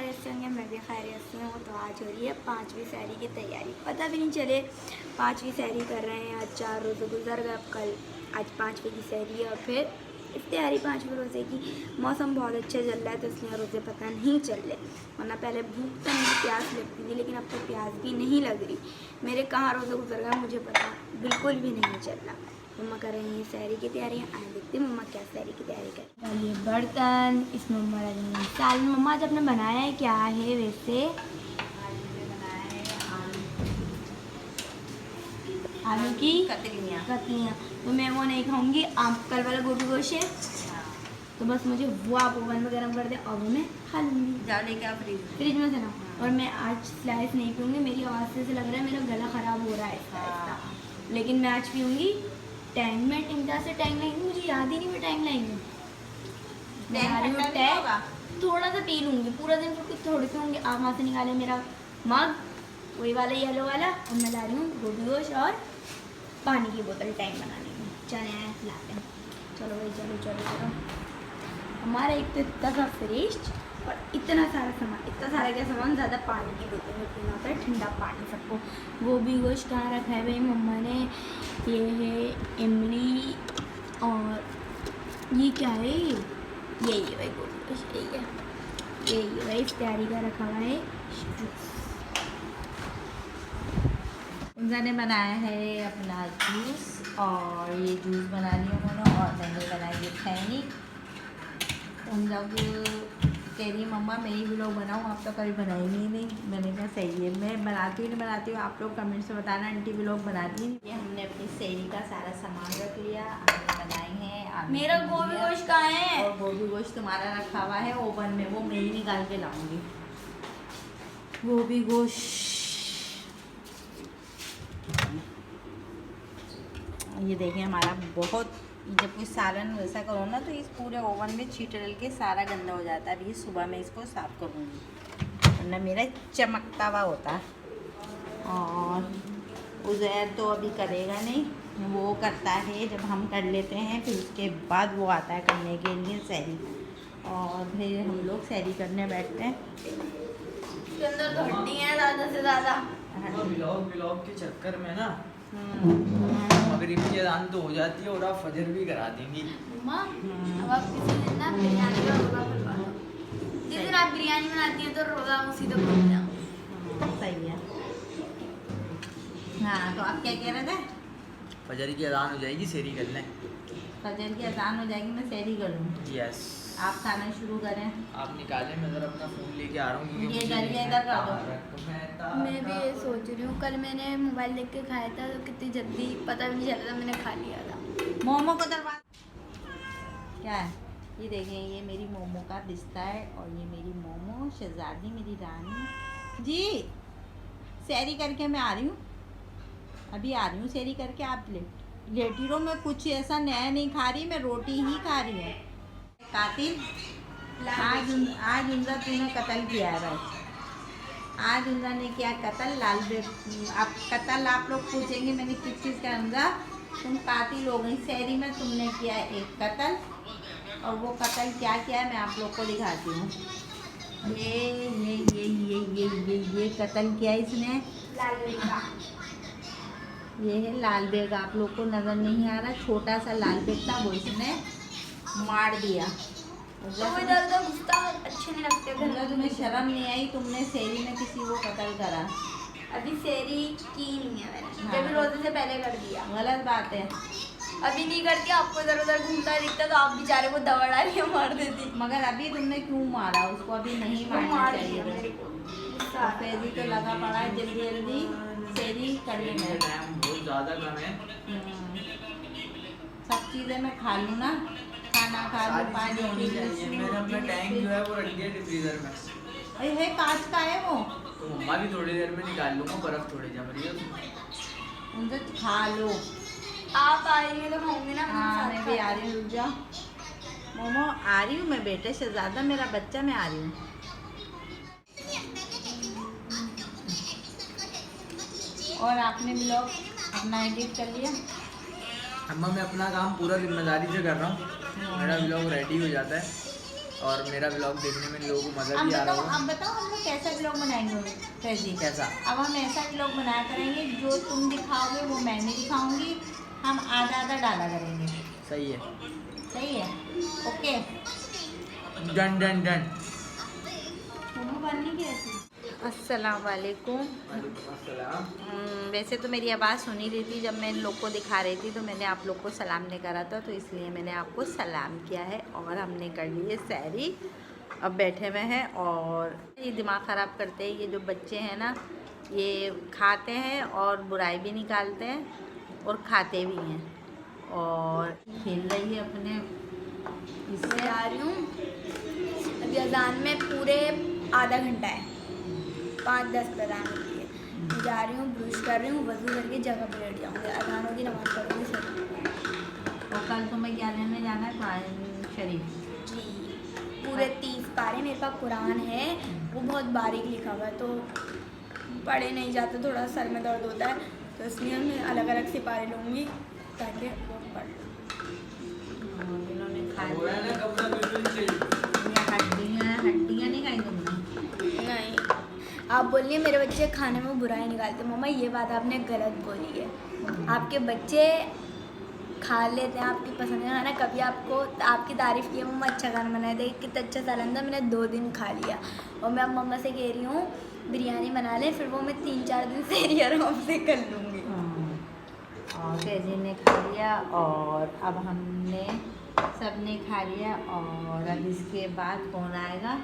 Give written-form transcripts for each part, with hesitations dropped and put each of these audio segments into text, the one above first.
खैरियत से होंगे, मैं भी खैरियत से हूँ। तो आज हो रही है 5वीं सहरी की तैयारी। पता भी नहीं चले 5वीं सहरी कर रहे हैं। आज 4 रोज़े गुजर गए, अब कल आज 5वीं की सहरी है और फिर इफ्तियारी 5वें रोज़े की। मौसम बहुत अच्छा चल रहा है तो इसलिए रोज़े पता नहीं चल रहे, वरना पहले भूख तो नहीं प्यास लगती थी, लेकिन अब तो प्यास भी नहीं लग रही। मेरे कहाँ रोज़े गुजर गए मुझे पता बिल्कुल भी नहीं चल रहा। मम्मा कर रही हैं सहरी की तैयारियाँ। आए देखते हैं मम्मा क्या सहरी की तैयारी कर। ये बर्तन इसमें मम्मा रही साल। मम्मा आज आपने बनाया है क्या है वैसे? आलू की कतलियाँ। तो मैं वो नहीं खाऊंगी। आप कल वाला गोभी गोश्त है तो बस मुझे वो आप ओवन में गर्म कर दे और वो मैं खा लूँगी। जाओ लेके आप फ्रिज में से ना। और मैं आज स्लाइस नहीं पीऊँगी, मेरी आवाज़ से लग रहा है मेरा गला ख़राब हो रहा है इसका। लेकिन मैं आज पीऊँगी टैंग में। इंतजार से टैंग लाएंगी, मुझे याद ही नहीं मैं टैंग लाएंगी। मैं आ रही हूँ टैंग, थोड़ा सा पी लूँगी, पूरा दिन फिर कुछ थोड़ी पीऊँगी। आप वहाँ से निकाले मेरा मग, वही वाला येलो वाला, और मैं ला रही हूँ गोभी गोश्त और पानी की बोतल टैंग बनाने में। चले आए लाते हैं। चलो भाई चलो चलो चलो। हमारा एक तो इतना सा फ्रिज और इतना सारा सामान, इतना सारा क्या सामान, ज़्यादा पानी की बोतल में पीना होता है, ठंडा पानी सबको। गोभी गोश्त कहाँ रखा है भाई मम्मा ने? ये है इमली और ये क्या है? यही है भाई गोभी गोश्त, यही है भाई इफ्तियारी का रखा हुआ है। उनका ने बनाया है अपना जूस, और ये जूस बना लिया उन्होंने, और मैंने बनाई है खैनी। उन लोग कह रही मम्मा मैं ही व्लॉग बनाऊँ, आप तो कभी बनाएंगे ही नहीं। मैंने कहा सही है, मैं बनाती हूँ नहीं बनाती हूँ, आप लोग कमेंट से बताना आंटी व्लॉग बनाती है। ये हमने अपनी सहरी का सारा सामान रख लिया, हमने बनाई है। मेरा गोभी गोश्त कहाँ है? और गोभी गोश्त तुम्हारा रखा हुआ है ओवन में, वो मैं ही निकाल के लाऊंगी गोभी गोश्त। ये देखें हमारा बहुत, जब कोई सालन वैसा करो ना तो इस पूरे ओवन में छींट डल के सारा गंदा हो जाता है। अभी सुबह में इसको साफ़ करूँगी वरना मेरा चमकता हुआ होता है। और उज़ैर तो अभी करेगा नहीं, वो करता है जब हम कर लेते हैं, फिर उसके बाद वो आता है करने के लिए सहरी, और फिर हम लोग सहरी करने बैठते हैं। इसके अंदर तो हड्डी है ज़्यादा से ज़्यादा। व्लॉग के चक्कर में ना मगरिब की अज़ान तो हो जाती है और आप फजर भी करा देंगी। मम्मा अब आप किसी दिन ना बिरयानी का रोज़ा खुलवा दो। जिस दिन आप बिरयानी बनाती हैं तो रोज़ा उसी दिन खुल जाओ। सही है। हाँ तो आप क्या कह रहे थे? फजर की अज़ान हो जाएगी, सहरी कर लें। फजर की अज़ान हो जाएगी, मैं सहरी कर लूँ। यस, आप खाना शुरू करें। आप निकालें, मैं ज़रा अपना फ़ोन लेके आ रहा हूँ। ये इधर कर दो। मैं भी ये सोच रही हूँ, कल मैंने मोबाइल देख के खाया था तो कितनी जल्दी पता भी नहीं चला था मैंने खा लिया था। मोमो को दरवाजा क्या है? ये देखें, ये मेरी मोमो का बिस्ता है, और ये मेरी मोमो शहजादी मेरी रानी जी। सहरी करके मैं आ रही हूँ, अभी आ रही हूँ सहरी करके। आप लेटी रहो, मैं कुछ ऐसा नया नहीं खा रही, मैं रोटी ही खा रही हूँ। कातिल आज उनका तूने कत्ल किया है भाई, आज उन्होंने किया कत्ल। लाल बेग आप कत्ल, आप लोग पूछेंगे मैंने किस चीज़ का अंजा, तुम कातिल हो गई। सहरी में तुमने किया एक कत्ल, और वो कत्ल क्या किया है मैं आप लोग को दिखाती हूँ। ये कत्ल किया इसने, लाल बेगा। ये है लाल बेग, आप लोग को नज़र नहीं आ रहा, छोटा सा लाल बेग था, वो इसने मार दिया। तो इधर उधर घुसता अच्छे नहीं लगते घर में। तुम्हें शर्म नहीं आई, तुमने सहरी में किसी को कत्ल करा। अभी सहरी की नहीं है मैंने, हाँ। जब रोज़े से पहले कर दिया। गलत बात है। अभी नहीं करती, आपको इधर उधर घूमता दिखता तो आप बेचारे को दवा डालिए मार देती। मगर अभी तुमने क्यों मारा उसको? अभी नहीं मारना मार चाहिए दिया मेरे था। को। गुस्सा आ सहरी तो लगा पड़ा है, जल्दी जल्दी सहरी कर ले। मैं टाइम बहुत ज़्यादा कम है। सब चीज़ें मैं खा लूँ ना, खाना खा लूँ, पानी होनी चाहिए। मैंने अपना टैंक जो है वो रख दिया फ्रीजर में। अरे है कांच का है वो, तो मम्मा भी थोड़ी देर में निकाल लूँगा, बर्फ़ थोड़ी जम रही है उसमें। उनसे खा लो। आप आएंगे तो खाऊंगी ना। हाँ मैं भी आ रही हूँ, रुक जाओ। मोमो आ रही हूँ मैं, बेटे शहजादा मेरा बच्चा, मैं आ रही हूँ। और आपने ब्लॉग अपना एडिट कर लिया? अम्मा मैं अपना काम पूरा जिम्मेदारी से कर रहा हूँ, मेरा व्लॉग रेडी हो जाता है और मेरा व्लॉग देखने में लोगों को मज़ा अब भी आ रहा बताओ होगा। अब बताओ हम लोग कैसा व्लॉग बनाएंगे फैजी? कैसा? अब हम ऐसा व्लॉग बनाया करेंगे जो तुम दिखाओगे वो मैं नहीं दिखाऊंगी, हम आधा आधा डाला करेंगे। सही है। सही है, ओके। Done done done. बनने की ऐसी अस्सलाम वालेकुम। वैसे तो मेरी आवाज़ सुन ही रही थी जब मैं इन लोग को दिखा रही थी, तो मैंने आप लोग को सलाम नहीं करा था, तो इसलिए मैंने आपको सलाम किया है। और हमने कर ली है सैरी, अब बैठे हुए हैं। और ये दिमाग ख़राब करते हैं ये जो बच्चे हैं ना, ये खाते हैं और बुराई भी निकालते हैं और खाते भी हैं। और खेल रही है अपने इससे। जा रही हूँ अभी अजान में पूरे आधा घंटा है, 5-10 पर आने के लिए। मैं जा रही हूँ, ब्रश कर रही हूँ, वजू करके जगह पर बैठ जाऊँगी, अजान होगी नमाज़ पढ़ूँगी सब। और कल तुम्हें क्या लेने जाना है? कुरान शरीफ। जी, पूरे 30 पारे मेरे पास कुरान है, वो बहुत बारीक लिखा हुआ है तो पढ़े नहीं जाते, थोड़ा सर में दर्द होता है, तो इसलिए मैं अलग अलग सिपारे लूँगी ताकि वो पढ़ लूँ। इन्होंने खा वो है ना कपड़ा बिल्कुल चाहिए। हड्डियाँ नहीं खाई तुमने? नहीं, आप बोलिए मेरे बच्चे खाने में बुराई निकालते। मम्मा ये बात आपने गलत बोली है, आपके बच्चे खा लेते हैं आपकी पसंद का खाना। कभी आपको आपकी तारीफ़ की है, मम्मा अच्छा खाना बनाए थे, कितना अच्छा सालन था, मैंने 2 दिन खा लिया। और मैं अब मम्मा से कह रही हूँ बिरयानी बना लें, फिर वो मैं 3-4 दिन से आराम से कर लूँगी। और तेजी ने खा लिया और अब हमने सबने खा लिया। और अब इसके बाद कौन आएगा?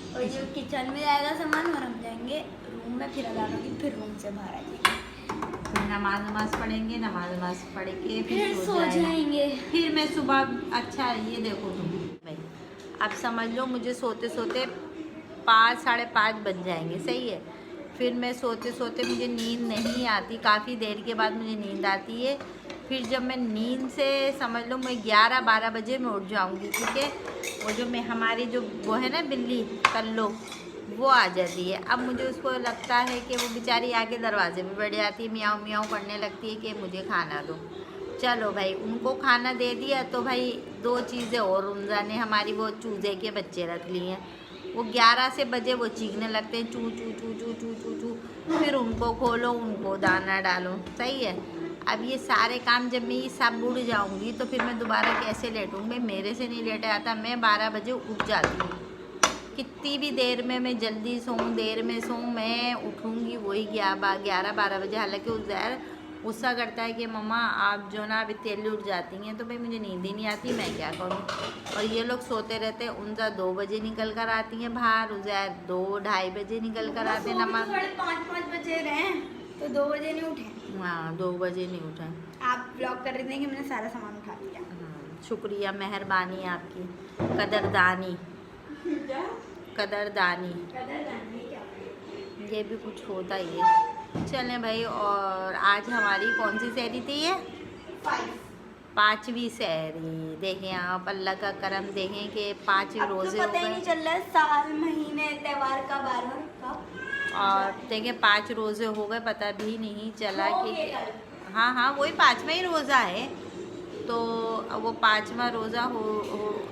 और जो किचन में जाएगा सामान और हम जाएंगे रूम में, फिर अदा होगी, फिर रूम से बाहर आ जाएंगे, फिर नमाज पढ़ेंगे, नमाज पढ़ के फिर सो जाएंगे। फिर मैं सुबह, अच्छा ये देखो तुम भाई, अब समझ लो मुझे सोते सोते 5-5:30 बज जाएंगे, सही है। फिर मैं सोते सोते मुझे नींद नहीं आती, काफ़ी देर के बाद मुझे नींद आती है। फिर जब मैं नींद से समझ लो मैं 11-12 बजे मैं उठ जाऊंगी, ठीक है। वो जो मैं हमारी जो वो है ना बिल्ली कल्लो, वो आ जाती है। अब मुझे उसको लगता है कि वो बेचारी आके दरवाजे पे बैठ जाती है, मियाऊं मियाऊं करने लगती है कि मुझे खाना दो। चलो भाई, उनको खाना दे दिया तो भाई 2 चीज़ें और रमज़ान ने हमारी वो चूज़े के बच्चे रख लिए हैं। वो 11 से बजे वो चीखने लगते हैं, चू चू चू चू चू चू चू। फिर उनको खोलो, उनको दाना डालो, सही है। अब ये सारे काम जब मैं ये सब उड़ जाऊंगी तो फिर मैं दोबारा कैसे लेटूंगी? मेरे से नहीं लेटा जाता, मैं 12 बजे उठ जाती हूँ। कितनी भी देर में मैं जल्दी सोऊं देर में सोऊं, मैं उठूंगी वही 11-12 बजे। हालांकि उज़ैर गुस्सा करता है कि मम्मा आप जो ना अभी तेली उठ जाती हैं, तो भाई मुझे नींद ही नहीं आती, मैं क्या करूं। और ये लोग सोते रहते हैं, उनका 2 बजे निकल कर आती हैं बाहर, उज़ैर 2-2:30 बजे निकल कर आते हैं नमाज। 5:30 बजे रहे तो 2 बजे नहीं उठे। हाँ, 2 बजे नहीं उठे। आप ब्लॉग कर रहे थे कि मैंने सारा सामान उठा लिया। शुक्रिया, मेहरबानी आपकी, कदरदानी कदरदानी, ये भी कुछ होता ही है। चलें भाई, और आज हमारी कौन सी सहरी थी? ये 5वीं सहरी। देखें आप, अल्लाह का करम देखें कि 5 रोज़े पता ही नहीं चल रहा है साल महीने त्योहार का बार कब। और देखें 5 रोज़े हो गए, पता भी नहीं चला हो कि गए कल। हाँ हाँ वही 5वां ही रोज़ा है। तो वो 5वां रोज़ा हो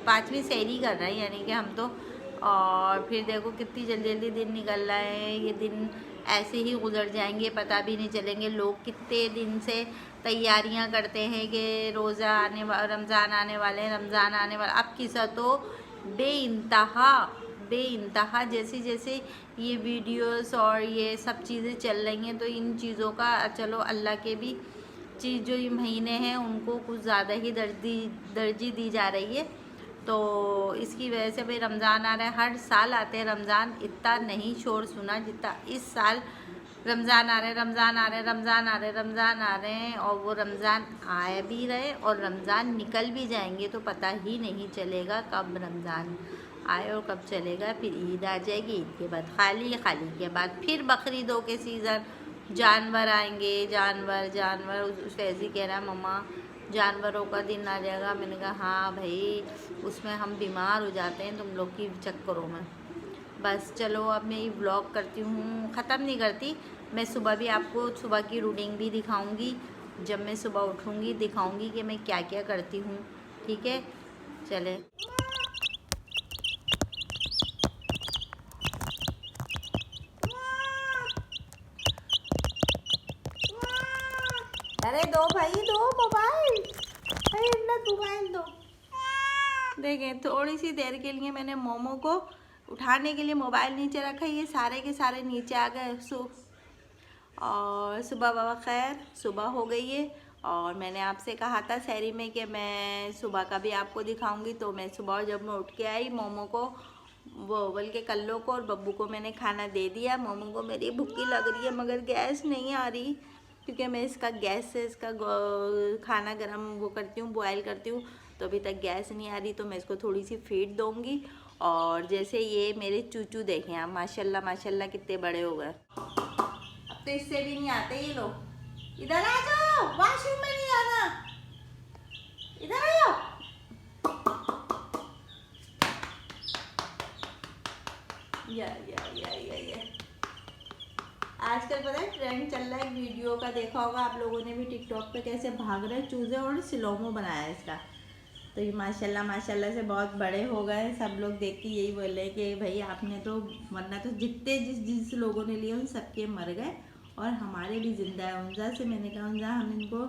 5वीं सहरी कर रहे हैं यानी कि हम तो। और फिर देखो कितनी जल्दी जल्दी दिन निकल रहा है, ये दिन ऐसे ही गुजर जाएंगे, पता भी नहीं चलेंगे। लोग कितने दिन से तैयारियां करते हैं कि रोज़ा आने रमज़ान आने वाले हैं, रमज़ान आने वाला। अब किस्सा तो बेइंतहा जैसे जैसे ये वीडियोस और ये सब चीज़ें चल रही हैं, तो इन चीज़ों का चलो अल्लाह के भी चीज़ जो ये महीने हैं उनको कुछ ज़्यादा ही दर्जी दी जा रही है। तो इसकी वजह से भाई रमज़ान आ रहा है, हर साल आते हैं रमज़ान, इतना नहीं शोर सुना जितना इस साल। रमज़ान आ रहे हैं, रमज़ान आ रहे हैं, रमज़ान आ रहे हैं, रमज़ान आ रहे हैं, और वो रमज़ान आए भी रहे और रमज़ान निकल भी जाएंगे, तो पता ही नहीं चलेगा कब रमज़ान आए और कब चलेगा। फिर ईद आ जाएगी, ईद के बाद खाली के बाद फिर बकरीदों के सीज़न, जानवर आएंगे, जानवर। फैज़ी कह रहा है मम्मा जानवरों का दिन आ जाएगा। मैंने कहा हाँ भाई, उसमें हम बीमार हो जाते हैं तुम लोग की चक्करों में। बस चलो, अब मैं ये व्लॉग करती हूँ, ख़त्म नहीं करती। मैं सुबह भी आपको सुबह की रूटीन भी दिखाऊंगी, जब मैं सुबह उठूँगी दिखाऊंगी कि मैं क्या क्या करती हूँ, ठीक है। चले अरे दो भाई, दो मोबाइल, अरे मोबाइल दो। देखें, थोड़ी सी देर के लिए मैंने मोमो को उठाने के लिए मोबाइल नीचे रखा, ये सारे के सारे नीचे आ गए। और सुबह बाबा खैर, सुबह हो गई है और मैंने आपसे कहा था शहरी में कि मैं सुबह का भी आपको दिखाऊंगी। तो मैं सुबह जब मैं उठ के आई, मोमो को, वो बल्कि कल्लो को और बब्बू को मैंने खाना दे दिया। मोमो को मेरी भूखी लग रही है मगर गैस नहीं आ रही, क्योंकि मैं इसका गैस से इसका खाना गरम वो करती हूँ, बॉयल करती हूँ, तो अभी तक गैस नहीं आ रही। तो मैं इसको थोड़ी सी फीड दूँगी। और जैसे ये मेरे चूचू देखें आप, माशाल्लाह माशाल्लाह कितने बड़े हो गए। अब तो इससे भी नहीं आते ये लोग। इधर आ जाओ, वॉशरूम में नहीं आना, इधर आ जाओ। या आजकल पता है ट्रेंड चल रहा है, वीडियो का देखा होगा आप लोगों ने भी टिकटॉक पे, कैसे भाग रहे चूजे और स्लोमो बनाया है इसका। तो ये माशाल्लाह माशाल्लाह से बहुत बड़े हो गए। सब लोग देख के यही बोल रहे कि भाई आपने तो, वरना तो जितने जिस लोगों ने लिए उन सबके मर गए और हमारे भी जिंदा है। उनजा से मैंने कहा उनजा हम इनको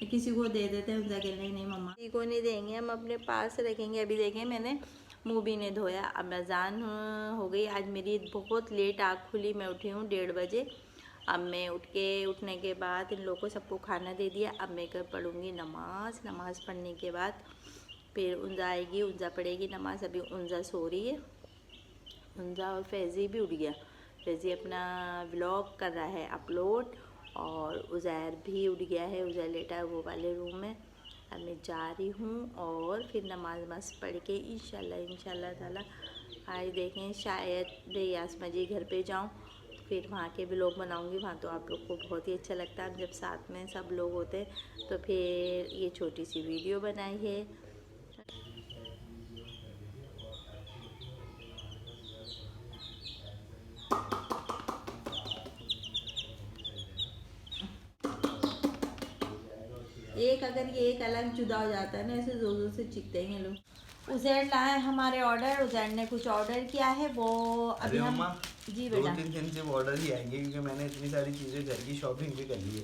किसी को दे देते हैं। उनजा के नहीं मम्मा किसी को नहीं देंगे, हम अपने पास रखेंगे। अभी देखें मैंने मुँह भी नहीं धोया, अब अजान हो गई। आज मेरी बहुत लेट आँख खुली, मैं उठी हूँ 1:30 बजे। अब मैं उठने के बाद इन लोगों को सबको खाना दे दिया। अब मैं पढ़ूँगी नमाज़ पढ़ने के बाद फिर उनजा आएगी, उनजा पढ़ेगी नमाज़। अभी उनजा सो रही है, उनजा और फैज़ी भी उठ गया। फैज़ी अपना व्लॉग कर रहा है अपलोड और उज़ैर भी उठ गया है, उज़ैर लेटा है वो वाले रूम में। अब मैं जा रही हूँ और फिर नमाज पढ़ के इंशाल्लाह ताला आज देखें शायद यासमा जी घर पे जाऊँ, फिर वहाँ के व्लॉग बनाऊँगी। वहाँ तो आप लोग को बहुत ही अच्छा लगता है जब साथ में सब लोग होते हैं। तो फिर ये छोटी सी वीडियो बनाई है। एक अगर ये एक अलग जुदा हो जाता है ना, ऐसे जोर जोर से चीखते हैं लोग। उज़ैर लाए हमारे ऑर्डर, उज़ैर ने कुछ ऑर्डर किया है वो अभी हम जी बेटा 2-3 दिन से ऑर्डर ही आएंगे, क्योंकि मैंने इतनी सारी चीज़ें घर की शॉपिंग भी कर ली है।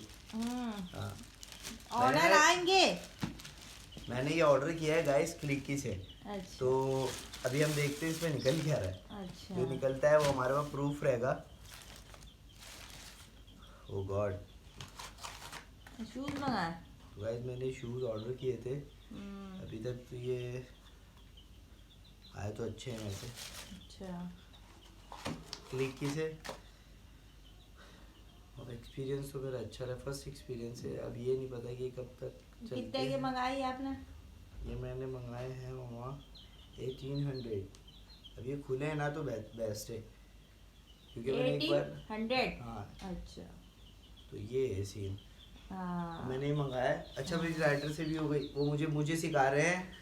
ऑर्डर आएंगे। मैंने ये ऑर्डर किया है गाइस क्लिकी से। अच्छा। तो अभी हम देखते हैं इसमें निकल क्या रहा है। अच्छा। जो निकलता है वो हमारे पास प्रूफ रहेगा। ओ गॉड, शूज मंगाए। तो गाइस मैंने शूज़ ऑर्डर किए थे, अभी तक तो ये आए तो अच्छे हैं वैसे। अच्छा। क्लिकी से और एक्सपीरियंस तो मेरा अच्छा रहा, फर्स्ट एक्सपीरियंस है। अब ये नहीं पता कि कब तक चलते कितने के हैं। मंगाई आपने? ये मैंने मंगाए हैं वहाँ 1800। अब ये खुले हैं ना तो बेस्ट है, क्योंकि मैंने एक बार 1800। हाँ अच्छा। तो ये है सीन। हाँ। मैंने ही मंगाया है। अच्छा मेरी राइटर से भी हो गई, वो मुझे सिखा रहे हैं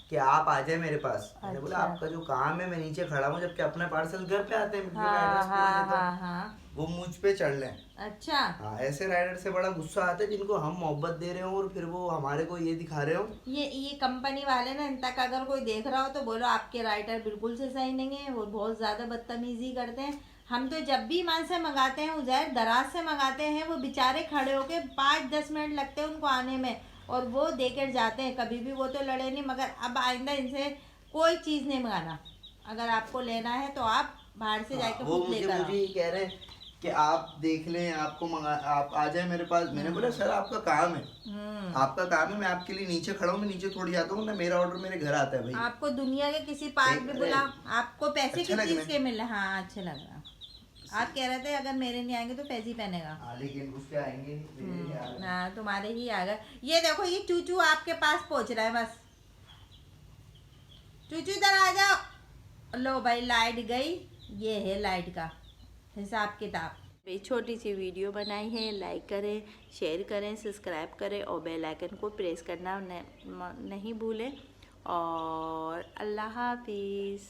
कि आप आ जाए मेरे पास। मैंने बोला आपका जो काम है मैं नीचे खड़ा हूँ, जबकि अपना पार्सल घर पे आते हैं। हाँ। वो मुझ पे चढ़ लें। अच्छा। हाँ, ऐसे राइडर से बड़ा गुस्सा आता है जिनको हम मोहब्बत दे रहे हो और फिर वो हमारे को ये दिखा रहे हो। ये कंपनी वाले ना, इन तक अगर कोई देख रहा हो तो बोलो आपके राइटर बिल्कुल से सही नहीं है, वो बहुत ज़्यादा बदतमीजी करते हैं। हम तो जब भी मान से मंगाते हैं, उज़ैर दराज से मंगाते हैं, वो बेचारे खड़े होके 5-10 मिनट लगते हैं उनको आने में और वो देकर जाते हैं। कभी भी वो तो लड़े नहीं, मगर अब आइंदा इनसे कोई चीज़ नहीं मंगाना। अगर आपको लेना है तो आप बाहर से जाके खुद लेकर आओ। मुझे ये कह रहे हैं कि आप देख लें, आपको आप आ जाए मेरे पास। मैंने बोला सर आपका काम है, आपका काम है, मैं आपके लिए नीचे खड़ा हूँ, मैं नीचे थोड़ी आता हूँ ना, मेरा ऑर्डर मेरे घर आता है भाई। आपको दुनिया के किसी पार्क में बुला, आपको पैसे अच्छा किस चीज के मिले? हाँ अच्छे लग रहा। आप कह रहे थे अगर मेरे नहीं आएंगे तो फैजी पहनेगा। लेकिन उसके आएंगे हाँ तुम्हारे ही आ गए। ये देखो ये चूचू आपके पास पहुंच रहा है, बस चूचू इधर आ जाओ। लो भाई लाइट गई, ये है लाइट का हिसाब किताब। छोटी सी वीडियो बनाई है, लाइक करें, शेयर करें, सब्सक्राइब करें और बेल आइकन को प्रेस करना नहीं भूलें। और अल्लाह हाफिज़।